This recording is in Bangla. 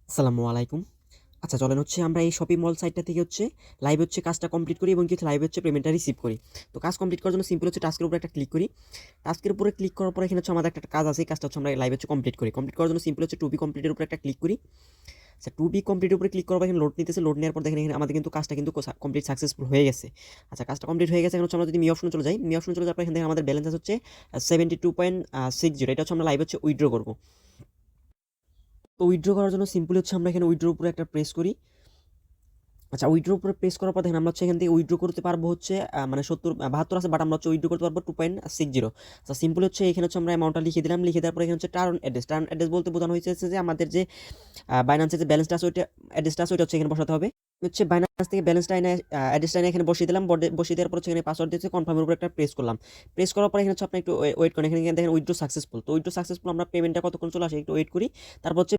আসসালামু আলাইকুম। আচ্ছা চলেন আমরা এই শপিং মল সাইটটা থেকে লাইভ কাজটা কমপ্লিট করি এবং লাইভ পেমেন্টটা রিসিভ করি। তো কাজ কমপ্লিট করার জন্য সিম্পল টাস্কের উপরে একটা ক্লিক করি। টাস্কের উপরে ক্লিক করার পরে এখানে আমাদের একটা কাজ আছে। এই কাজটা আমরা লাইভ কমপ্লিট করি। কমপ্লিট করার জন্য সিম্পল টু বি কমপ্লিটের উপরে একটা ক্লিক করি। আচ্ছা টু বি কমপ্লিটের উপরে ক্লিক করার পর এখানে লোড নিতেছে। লোড নেওয়ার পর দেখেন এখানে আমাদের কিন্তু কাজটা কমপ্লিট সাকসেসফুল হয়ে গেছে। আচ্ছা কাজটা কমপ্লিট হয়ে গেছে। এখন আমরা যদি মি অপশনে চলে যাই, মি অপশনে চলে যাওয়ার পর এখানে দেখেন আমাদের ব্যালেন্স আছে 72.60। এটা আমরা লাইভ উইথড্র করব। তো উইথড্র করার জন্য সিম্পলি আমরা এখানে উইথড্র উপরে একটা প্রেস করি। আচ্ছা উইথড্র উপরে প্রেস করার পর দেখেন আমরা এখান থেকে উইথড্র করতে পারবো মানে 72 আছে, বাট আমরা উইথড্র করতে পারবো 2.60। আচ্ছা সিম্পল এখানে আমরা অ্যামাউন্টটা লিখে দিলাম। লিখে দেওয়ার পরে এখানে টার্ন অ্যাড্রেস বলতে বোঝানো হয়েছে যে আমাদের যে বাইন্যান্সের যে ব্যালেন্সটা আছে অ্যাড্রেসটা আছে ওইটা এখানে বসাতে হবে। বাইন্যান্স থেকে ব্যালেন্সটা এনে অ্যাড্রেসটা এনে এখানে বসিয়ে দিলাম। বসিয়ে দেওয়ার পর এখানে পাসওয়ার্ড দিয়ে কনফার্মের উপর একটা প্রেস করলাম। প্রেস করার পরে এখানে আপনি একটু ওয়েট করেন। এখানে দেখেন উইথড্র সাকসেসফুল। তো উইথড্র সাকসেসফুল আমরা পেমেন্টটা কতক্ষণ চলে আসে একটু ওয়েট করি। তারপর